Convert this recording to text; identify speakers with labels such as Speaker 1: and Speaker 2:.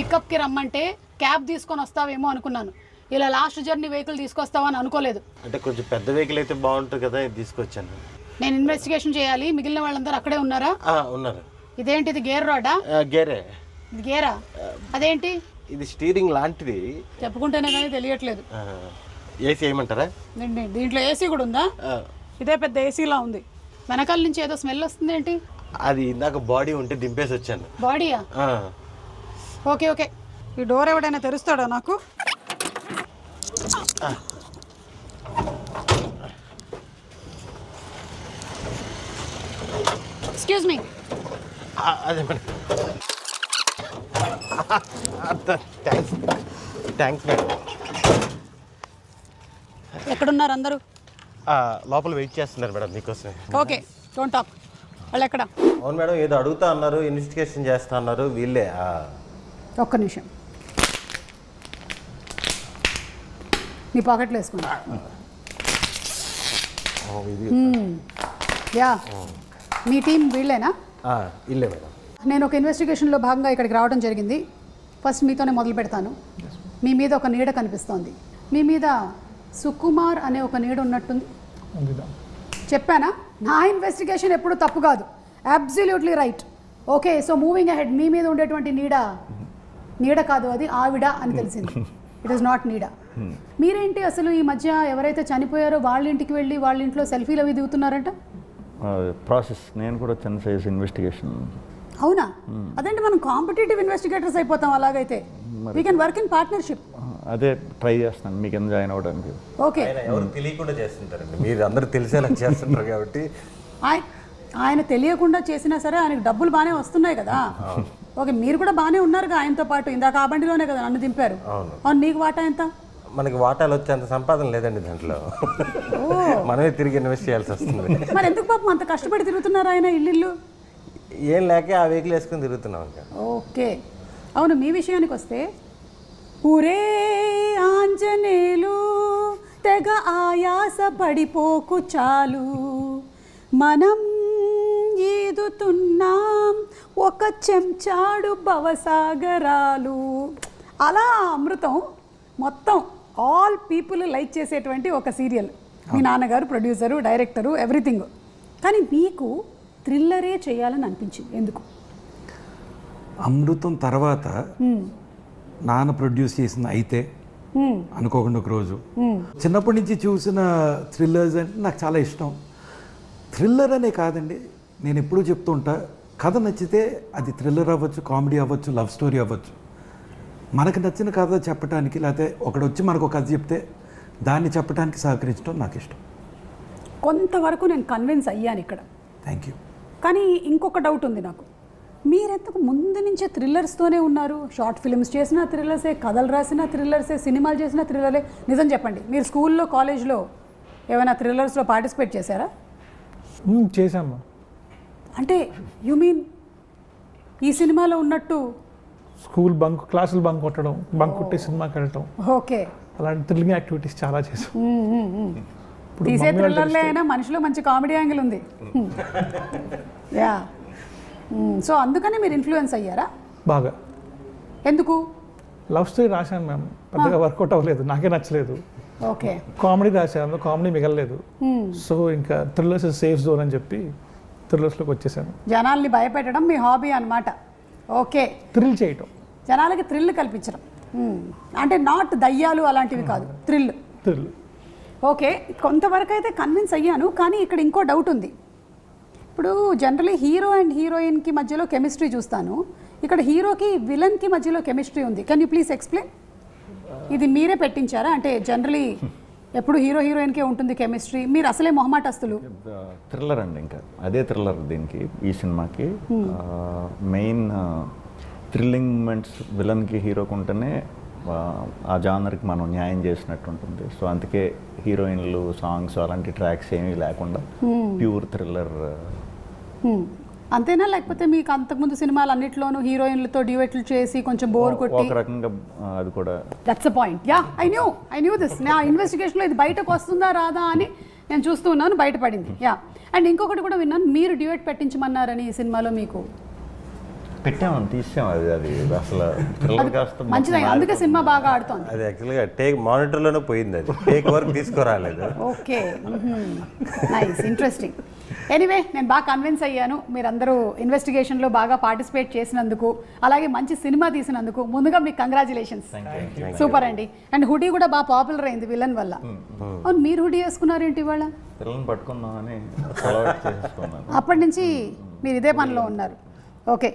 Speaker 1: పికప్కి రమ్మంటే క్యాబ్ తీసుకొని వస్తావేమో అనుకున్నాను, ఇలా లాస్ట్ జర్నీ వెహికల్ తీసుకొస్తావని అనుకోలేదు.
Speaker 2: అంటే కొంచెం పెద్ద వెహికల్ అయితే బాగుంటుంది కదా, ఇది తీసుకొచ్చాను.
Speaker 1: నేను ఇన్వెస్టిగేషన్ చేయాలి, మిగిలిన వాళ్ళందరూ అక్కడే ఉన్నారా?
Speaker 2: ఉన్నారు.
Speaker 1: ఇదేంటి, ఇది గేర్ రాడా?
Speaker 2: గేరే.
Speaker 1: ఇది గేరా? అదేంటి?
Speaker 2: ఇది స్టీరింగ్ లాంటిది.
Speaker 1: చెప్పుకుంటేనే కానీ తెలియట్లేదు.
Speaker 2: ఏసీ వేయమంటారా?
Speaker 1: దీంట్లో ఏసీ కూడా ఉందా? ఇదే పెద్ద ఏసీలా ఉంది. వెనకాల నుంచి ఏదో స్మెల్ వస్తుంది ఏంటి?
Speaker 2: అది ఇందాక బాడీ ఉంటే దింపేసి వచ్చాను.
Speaker 1: బాడీయా? Okay okay. ఈ డోర్ ఎవడైనా తెరుస్తాడా నాకు? Excuse me.
Speaker 2: అదే మేడం. Thanks thanks madam.
Speaker 1: ఎక్కడున్నారు అందరూ?
Speaker 2: లోపల వెయిట్ చేస్తున్నారు మేడం మీకోసమే.
Speaker 1: Okay, don't talk. వాళ్ళు ఎక్కడ?
Speaker 2: అవును మేడం, ఏదో అడుగుతా అన్నారు, ఇన్వెస్టిగేషన్ చేస్తా అన్నారు. వీళ్ళే.
Speaker 1: ఒక్క నిమిషం, మీ పాకెట్లో వేసుకున్నా. యా, మీ టీం వీళ్ళేనా?
Speaker 2: ఇల్లే మేడం.
Speaker 1: నేను ఒక ఇన్వెస్టిగేషన్లో భాగంగా ఇక్కడికి రావడం జరిగింది. ఫస్ట్ మీతోనే మొదలు పెడతాను. మీ మీద ఒక నీడ కనిపిస్తోంది. మీ మీద సుకుమార్ అనే ఒక నీడ ఉన్నట్టుంది. చెప్పానా? నా ఇన్వెస్టిగేషన్ ఎప్పుడు తప్పు కాదు, absolutely right. Okay, so moving ahead. మీ మీద ఉండేటువంటి నీడ కాదు, అది ఆవిడ అని తెలిసింది. ఇట్ ఈస్ నాట్ నీడ. మీరేంటి అసలు ఈ మధ్య ఎవరైతే చనిపోయారో వాళ్ళ ఇంటికి వెళ్ళి వాళ్ళ ఇంట్లో సెల్ఫీలు అవి దిగుతున్నారంట?
Speaker 3: ప్రాసెస్ నేను కూడా చిన్న సైజ్ ఇన్వెస్టిగేషన్.
Speaker 1: అవునా? అదేంటి, మనం కాంపిటేటివ్ ఇన్వెస్టిగేటర్స్ అయిపోతాం అలాగైతే. We can work in partnership.
Speaker 3: అదే ట్రై చేస్తాను మీకు ఎందుకు జాయిన్ అవ్వడానికి.
Speaker 1: ఓకే,
Speaker 2: ఎవరు తెలియకుండా చేస్తుంటారండి, మీరు అందరూ తెలిసేలా చేస్తుంటారు కాబట్టి.
Speaker 1: ఆయన తెలియకుండా చేసినా సరే ఆయనకు డబ్బులు బాగానే వస్తున్నాయి కదా. ఓకే, మీరు కూడా బాగానే ఉన్నారుగా ఆయనతో పాటు. ఇందాక ఆ బండిలోనే కదా నన్ను దింపారు. అవును, మీకు వాటా ఎంత?
Speaker 2: మనకి వాటాలు వచ్చేంత సంపాదన లేదండి దాంట్లో. మనమే తిరిగి ఇన్వెస్ట్ చేయాల్సి వస్తుంది.
Speaker 1: మరి ఎందుకు పాపం అంత కష్టపడి తిరుగుతున్నారు ఆయన ఇల్లు?
Speaker 2: ఏం లేక ఆ వెహికల్ వేసుకుని తిరుగుతున్నాం ఇంకా.
Speaker 1: ఓకే, అవును. మీ విషయానికి వస్తే, ఊరే ఆంజనేయులు తెగ ఆయాస పడిపోకు చాలు, మనం ఈదుతున్నాం ఒక చెంచాడు భవసాగరాలు. అలా అమృతం మొత్తం ఆల్ పీపుల్ లైక్ చేసేటువంటి ఒక సీరియల్. మీ నాన్నగారు ప్రొడ్యూసరు, డైరెక్టరు, ఎవ్రీథింగ్. కానీ మీకు థ్రిల్లరే చేయాలని అనిపించింది ఎందుకు?
Speaker 4: అమృతం తర్వాత నాన్న ప్రొడ్యూస్ చేసిన అయితే అనుకోకుండా ఒక రోజు, చిన్నప్పటి నుంచి చూసిన థ్రిల్లర్స్ అంటే నాకు చాలా ఇష్టం. థ్రిల్లర్ అనే కాదండి, నేను ఎప్పుడూ చెప్తూ ఉంటా, కథ నచ్చితే అది థ్రిల్లర్ అవ్వచ్చు, కామెడీ అవ్వచ్చు, లవ్ స్టోరీ అవ్వచ్చు. మనకు నచ్చిన కథ చెప్పడానికి, లేకపోతే ఒకడు వచ్చి మనకు ఒక కథ చెప్తే దాన్ని చెప్పడానికి సహకరించడం నాకు ఇష్టం.
Speaker 1: కొంతవరకు నేను కన్విన్స్ అయ్యాను ఇక్కడ.
Speaker 4: Thank you.
Speaker 1: కానీ ఇంకొక డౌట్ ఉంది నాకు. మీరెందుకు ముందు నుంచే థ్రిల్లర్స్తోనే ఉన్నారు? షార్ట్ ఫిల్మ్స్ చేసిన థ్రిల్లర్సే, కథలు రాసిన థ్రిల్లర్సే, సినిమాలు చేసిన థ్రిల్లరే. నిజం చెప్పండి, మీరు స్కూల్లో, కాలేజ్లో ఏమైనా థ్రిల్లర్స్లో పార్టిసిపేట్ చేశారా?
Speaker 5: చేశాము.
Speaker 1: అంటే యు మీన్ ఈ సినిమాలో ఉన్నట్టు
Speaker 5: స్కూల్ బంక్, క్లాసులు బంక్ కొట్టడం, బంక్ కొట్టి సినిమాకి వెళ్ళటం,
Speaker 1: ఓకే,
Speaker 5: అలాంటి థ్రిల్లింగ్ యాక్టివిటీస్ చాలా చేసాం.
Speaker 1: తీసే థ్రిల్లర్లే అయినా మనిషిలో మంచి కామెడీ యాంగిల్ ఉంది. యా, సో అందుకని మీరు ఇన్ఫ్లుయెన్స్ అయ్యారా
Speaker 5: బాగా?
Speaker 1: ఎందుకు?
Speaker 5: లవ్ స్టోరీ రాశాను మ్యామ్, పెద్దగా వర్కౌట్ అవ్వలేదు, నాకే నచ్చలేదు.
Speaker 1: ఓకే,
Speaker 5: కామెడీ రాశాను, కామెడీ మిగలలేదు. సో ఇంకా థ్రిల్లర్స్ సేఫ్ జోన్ అని చెప్పి థ్రిల్లర్స్లోకి వచ్చేసాను.
Speaker 1: జనాల్ని భయపెట్టడం మీ హాబీ అన్నమాట. ఓకే,
Speaker 5: థ్రిల్ చేయటం,
Speaker 1: జనాలకి థ్రిల్ కల్పించడం. అంటే నాట్ దయ్యాలు అలాంటివి కాదు, థ్రిల్.
Speaker 5: థ్రిల్.
Speaker 1: ఓకే, కొంతవరకు అయితే కన్విన్స్ అయ్యాను. కానీ ఇక్కడ ఇంకో డౌట్ ఉంది. ఇప్పుడు జనరలీ హీరో అండ్ హీరోయిన్కి మధ్యలో కెమిస్ట్రీ చూస్తాను, ఇక్కడ హీరోకి విలన్కి మధ్యలో కెమిస్ట్రీ ఉంది. Can you please explain? ఇది మీరే పెట్టించారా? అంటే జనరలీ ఎప్పుడు హీరో హీరోయిన్కే ఉంటుంది కెమిస్ట్రీ, మీరు అసలే మొహమాటస్తులు.
Speaker 3: థ్రిల్లర్ అండి, ఇంకా అదే థ్రిల్లర్ దీనికి, ఈ సినిమాకి. మెయిన్ థ్రిల్లింగ్ మూమెంట్స్ విలన్కి హీరోకి ఉంటేనే ఆ జానర్కి మనం న్యాయం చేసినట్టు ఉంటుంది. సో అందుకే హీరోయిన్లు, సాంగ్స్ అలాంటి ట్రాక్స్ ఏమీ లేకుండా ప్యూర్ థ్రిల్లర్.
Speaker 1: అంతేనా? లేకపోతే మీకు అంతకుముందు సినిమాలు అన్నిట్లోనూ హీరోయిన్లతో డ్యూయెట్లు చేసి కొంచెం బోర్ కొట్టి?
Speaker 3: ఒక రకంగా అది కూడా.
Speaker 1: That's a point. Yeah, I knew this. నా ఇన్వెస్టిగేషన్లో ఇది బయటకు వస్తుందా రాదా అని నేను చూస్తూ ఉన్నాను, బయటపడింది. యా, అండ్ ఇంకొకటి కూడా విన్నాను, మీరు డ్యూయెట్ పెట్టించమన్నారని ఈ సినిమాలో మీకు.
Speaker 3: పెట్టామని తీసాం అది అసలు థ్రిల్లర్ కాస్త
Speaker 1: మంచిదైంది, అందుకే సినిమా బాగా ఆడుతోంది.
Speaker 2: అది యాక్చువల్గా మానిటర్లోనే పోయింది, అది టేక్ వర్క్ తీసుకురాలేదు.
Speaker 1: Okay, nice, interesting. ఎనీవే నేను బాగా కన్విన్స్ అయ్యాను. మీరందరూ ఇన్వెస్టిగేషన్లో బాగా పార్టిసిపేట్ చేసినందుకు, అలాగే మంచి సినిమా తీసినందుకు ముందుగా మీకు కంగ్రాచులేషన్స్. సూపర్ అండి. అండ్ హుడీ కూడా బాగా పాపులర్ అయింది విలన్ వల్ల. అవును, మీరు హుడీ వేసుకున్నారేంటి ఇవాళ?
Speaker 3: పిల్లల్ని పట్టుకుందామని అలవాటు చేసుకున్నాను.
Speaker 1: అప్పటి నుంచి మీరు ఇదే పనిలో ఉన్నారు. ఓకే.